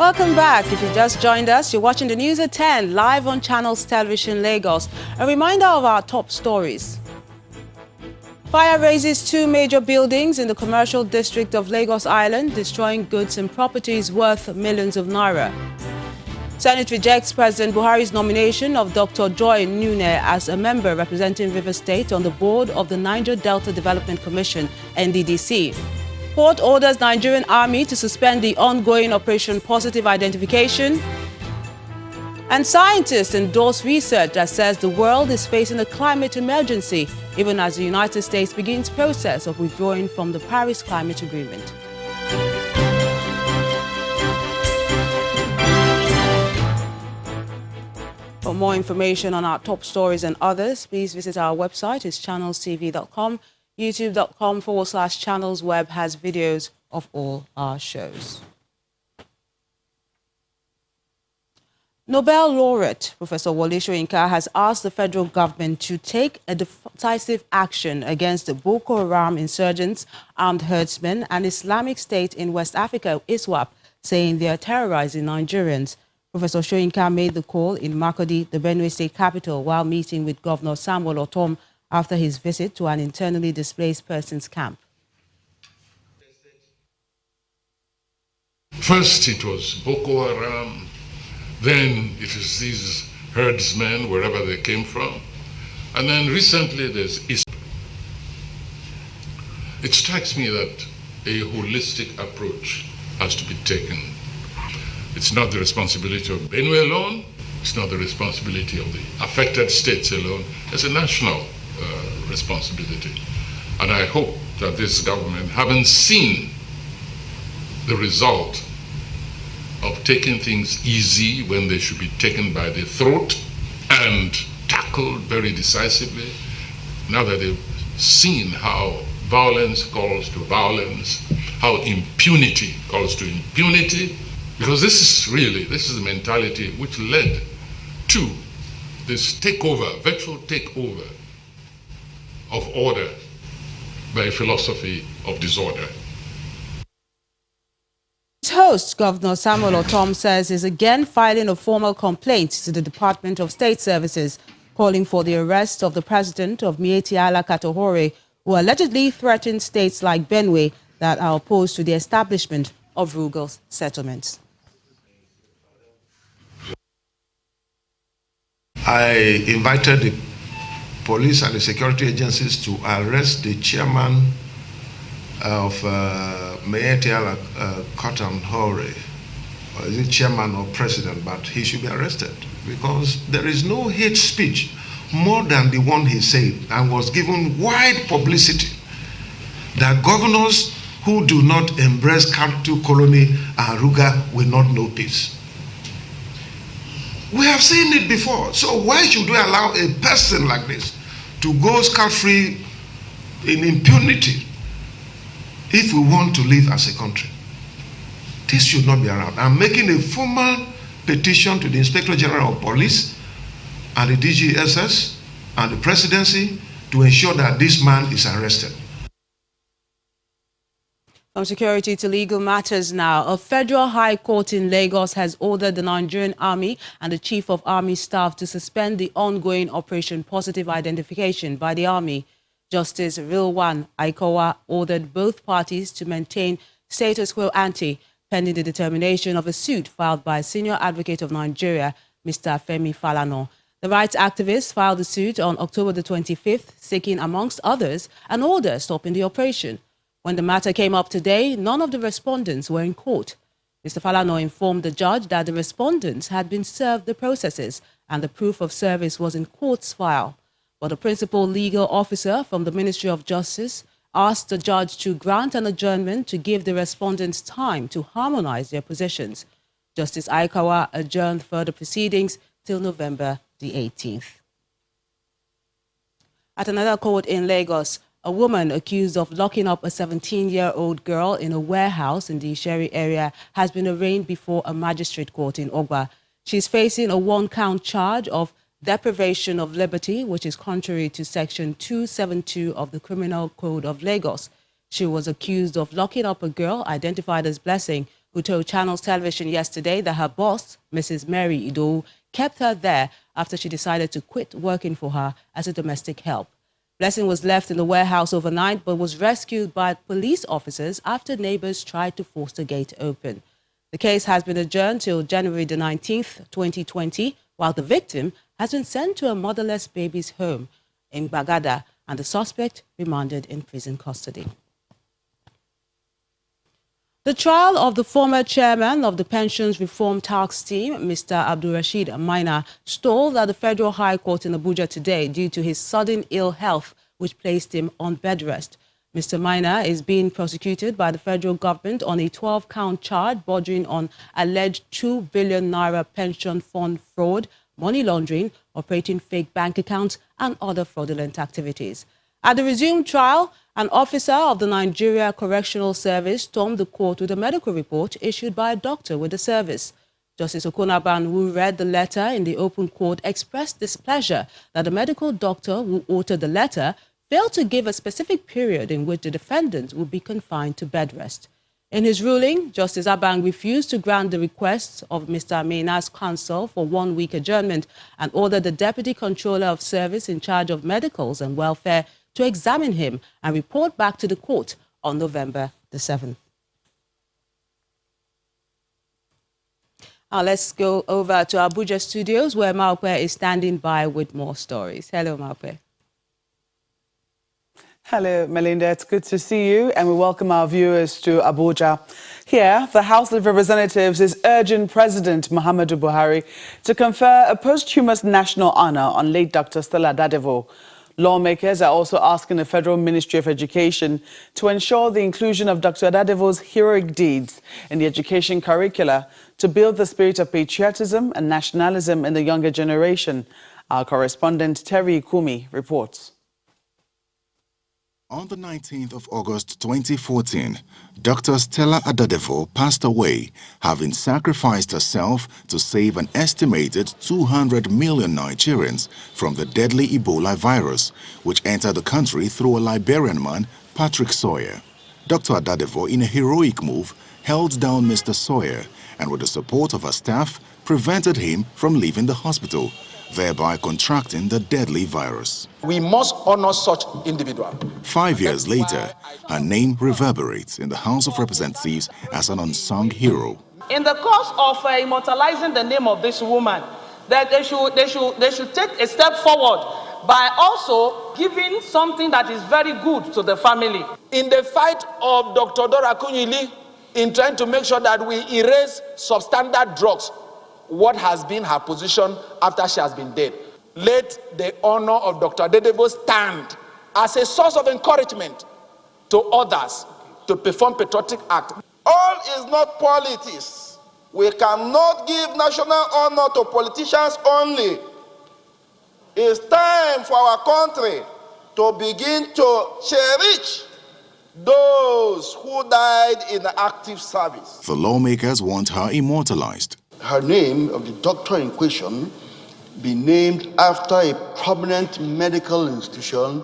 Welcome back. If you just joined us, you're watching the news at 10 live on Channels Television Lagos. A reminder of our top stories. Fire razes two major buildings in the commercial district of Lagos Island, destroying goods and properties worth millions of naira. Senate rejects President Buhari's nomination of Dr. Joy Nune as a member representing Rivers State on the board of the Niger Delta Development Commission, NDDC. Court orders Nigerian Army to suspend the ongoing Operation Positive Identification. And scientists endorse research that says the world is facing a climate emergency, even as the United States begins process of withdrawing from the Paris Climate Agreement. For more information on our top stories and others, please visit our website. It's channelstv.com. YouTube.com/channelsweb has videos of all our shows. Nobel laureate Professor Wole Soyinka has asked the federal government to take a decisive action against the Boko Haram insurgents, armed herdsmen, and Islamic State in West Africa, ISWAP, saying they are terrorizing Nigerians. Professor Soyinka made the call in Makurdi, the Benue State capital, while meeting with Governor Samuel Ortom after his visit to an internally displaced persons camp. First it was Boko Haram, then it is these herdsmen, wherever they came from, and then recently there's Islam. It strikes me that a holistic approach has to be taken. It's not the responsibility of Benue alone, it's not the responsibility of the affected states alone, it's a national responsibility. And I hope that this government, having seen the result of taking things easy when they should be taken by the throat and tackled very decisively, now that they've seen how violence calls to violence, how impunity calls to impunity, because this is the mentality which led to this takeover, virtual takeover of order by a philosophy of disorder. His host, Governor Samuel Ortom, says is again filing a formal complaint to the Department of State Services, calling for the arrest of the president of Mieti Allah Katohore, who allegedly threatened states like Benue that are opposed to the establishment of rural settlements. I invited the police and the security agencies to arrest the chairman of Mieti Allah Katohore, or is it chairman or president, but he should be arrested because there is no hate speech more than the one he said and was given wide publicity that governors who do not embrace cattle colony and Ruga will not know peace. We have seen it before. So why should we allow a person like this to go scot-free in impunity if we want to live as a country? This should not be allowed. I'm making a formal petition to the Inspector General of Police and the DGSS and the presidency to ensure that this man is arrested. From security to legal matters now, a federal high court in Lagos has ordered the Nigerian Army and the Chief of Army Staff to suspend the ongoing Operation Positive Identification by the Army. Justice Rilwan Aikowa ordered both parties to maintain status quo ante, pending the determination of a suit filed by Senior Advocate of Nigeria, Mr. Femi Falana. The rights activists filed the suit on October the 25th, seeking, amongst others, an order stopping the operation. When the matter came up today, none of the respondents were in court. Mr. Falana informed the judge that the respondents had been served the processes and the proof of service was in court's file. But the principal legal officer from the Ministry of Justice asked the judge to grant an adjournment to give the respondents time to harmonize their positions. Justice Aikawa adjourned further proceedings till November the 18th. At another court in Lagos, a woman accused of locking up a 17-year-old girl in a warehouse in the Isheri area has been arraigned before a magistrate court in Ogba. She's facing a one-count charge of deprivation of liberty, which is contrary to Section 272 of the Criminal Code of Lagos. She was accused of locking up a girl identified as Blessing who told Channels Television yesterday that her boss, Mrs. Mary Ido, kept her there after she decided to quit working for her as a domestic help. Blessing was left in the warehouse overnight but was rescued by police officers after neighbors tried to force the gate open. The case has been adjourned till January the 19th, 2020, while the victim has been sent to a motherless baby's home in Bagada and the suspect remanded in prison custody. The trial of the former chairman of the Pensions Reform Task Team, Mr. Abdulrasheed Maina, stalled at the Federal High Court in Abuja today due to his sudden ill health, which placed him on bed rest. Mr. Maina is being prosecuted by the federal government on a 12-count charge bordering on alleged 2 billion naira pension fund fraud, money laundering, operating fake bank accounts, and other fraudulent activities. At the resumed trial, an officer of the Nigeria Correctional Service stormed the court with a medical report issued by a doctor with the service. Justice Okonaban, who read the letter in the open court, expressed displeasure that the medical doctor who authored the letter failed to give a specific period in which the defendant would be confined to bed rest. In his ruling, Justice Abang refused to grant the requests of Mr. Mina's counsel for 1 week adjournment and ordered the Deputy Controller of Service in charge of medicals and welfare to examine him and report back to the court on November the 7th. Now let's go over to Abuja studios where Maupe is standing by with more stories. Hello, Maupe. Hello, Melinda. It's good to see you, and we welcome our viewers to Abuja. Here, the House of Representatives is urging President Muhammadu Buhari to confer a posthumous national honor on late Dr. Stella Dadevo. Lawmakers are also asking the Federal Ministry of Education to ensure the inclusion of Dr. Dadevo's heroic deeds in the education curricula to build the spirit of patriotism and nationalism in the younger generation. Our correspondent Terry Ikumi reports. On the 19th of August 2014, Dr. Stella Dadevo passed away, having sacrificed herself to save an estimated 200 million Nigerians from the deadly Ebola virus, which entered the country through a Liberian man, Patrick Sawyer. Dr. Dadevo, in a heroic move, held down Mr. Sawyer and, with the support of her staff, prevented him from leaving the hospital, thereby contracting the deadly virus. We must honor such individuals. 5 years later, her name reverberates in the House of Representatives as an unsung hero. In the course of immortalizing the name of this woman, that they should take a step forward by also giving something that is very good to the family. In the fight of Dr. Dora Kunyili, in trying to make sure that we erase substandard drugs, what has been her position after she has been dead? Let the honor of Dr. Dadevo stand as a source of encouragement to others to perform patriotic acts. All is not politics. We cannot give national honor to politicians only. It's time for our country to begin to cherish those who died in active service. The lawmakers want her immortalized. Her name of the doctor in question be named after a prominent medical institution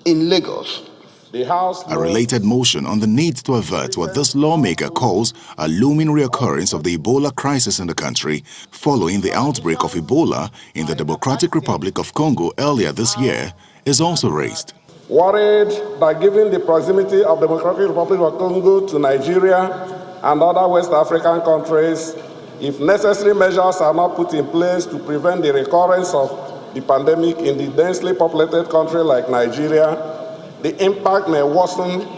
in Lagos. A related motion on the need to avert what this lawmaker calls a looming reoccurrence of the Ebola crisis in the country following the outbreak of Ebola in the Democratic Republic of Congo earlier this year is also raised. Worried that given the proximity of the Democratic Republic of Congo to Nigeria and other West African countries, if necessary measures are not put in place to prevent the recurrence of the pandemic in the densely populated country like Nigeria, the impact may worsen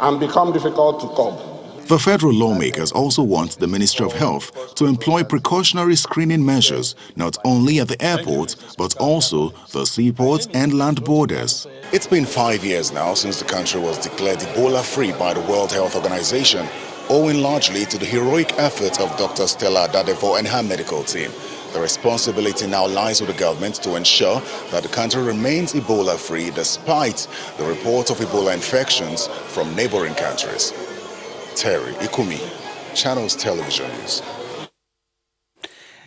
and become difficult to cope. The federal lawmakers also want the Ministry of Health to employ precautionary screening measures not only at the airports but also the seaports and land borders. It's been 5 years now since the country was declared Ebola-free by the World Health Organization, owing largely to the heroic efforts of Dr. Stella Dadevo and her medical team. The responsibility now lies with the government to ensure that the country remains Ebola-free despite the reports of Ebola infections from neighboring countries. Terry Ikumi, Channels Television News.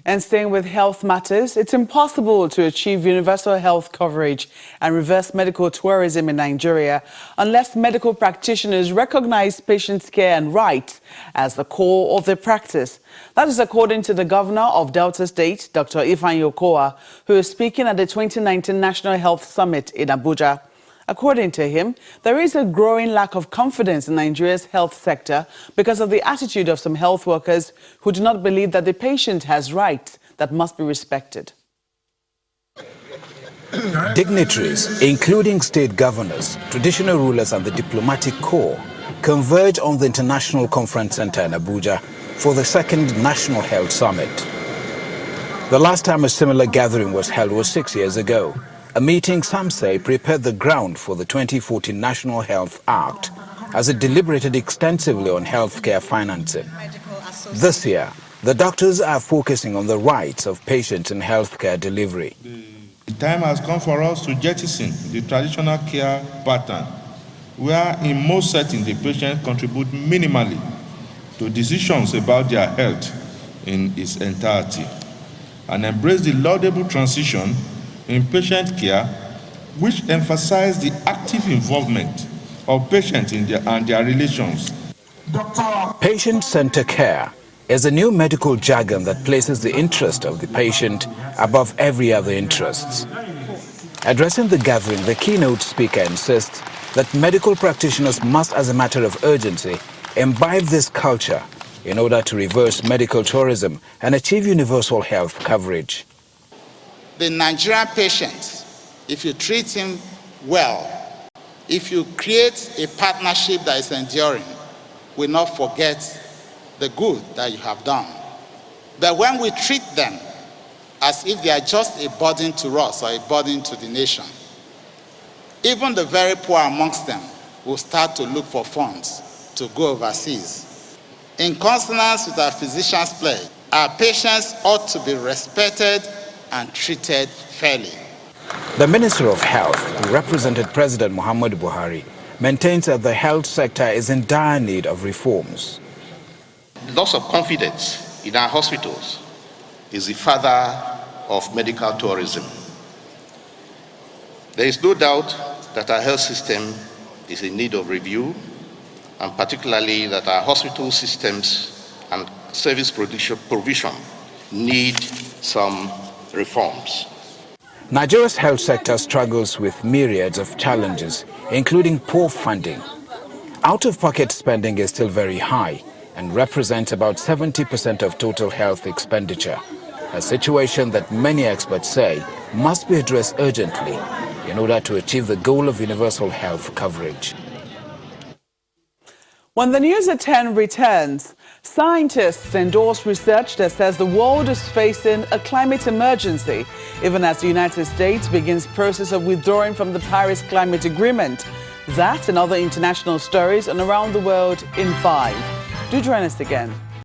And staying with health matters, it's impossible to achieve universal health coverage and reverse medical tourism in Nigeria unless medical practitioners recognize patients' care and rights as the core of their practice. That is according to the governor of Delta State, Dr. Ifeanyi Okowa, who is speaking at the 2019 National Health Summit in Abuja. According to him, there is a growing lack of confidence in Nigeria's health sector because of the attitude of some health workers who do not believe that the patient has rights that must be respected. Dignitaries, including state governors, traditional rulers and the diplomatic corps, converge on the International Conference Center in Abuja for the second National Health Summit. The last time a similar gathering was held was 6 years ago. A meeting, some say, prepared the ground for the 2014 National Health Act as it deliberated extensively on healthcare financing. This year, the doctors are focusing on the rights of patients in healthcare delivery. The time has come for us to jettison the traditional care pattern, where in most settings the patient contributes minimally to decisions about their health in its entirety, and embrace the laudable transition in patient care, which emphasize the active involvement of patients in their relations. Patient-centered care is a new medical jargon that places the interest of the patient above every other interest. Addressing the gathering, the keynote speaker insists that medical practitioners must, as a matter of urgency, imbibe this culture in order to reverse medical tourism and achieve universal health coverage. The Nigerian patient, if you treat him well, if you create a partnership that is enduring, will not forget the good that you have done. But when we treat them as if they are just a burden to us or a burden to the nation, even the very poor amongst them will start to look for funds to go overseas. In consonance with our physicians' pledge, our patients ought to be respected and treated fairly. The Minister of Health, who represented President Muhammadu Buhari, maintains that the health sector is in dire need of reforms. Loss of confidence in our hospitals is the father of medical tourism. There is no doubt that our health system is in need of review, and particularly that our hospital systems and service provision need some reforms. Nigeria's health sector struggles with myriads of challenges, including poor funding. Out-of-pocket spending is still very high and represents about 70% of total health expenditure, a situation that many experts say must be addressed urgently in order to achieve the goal of universal health coverage. When the News at 10 returns, scientists endorse research that says the world is facing a climate emergency, even as the United States begins process of withdrawing from the Paris Climate Agreement. That and other international stories and around the world in 5. Do join us again.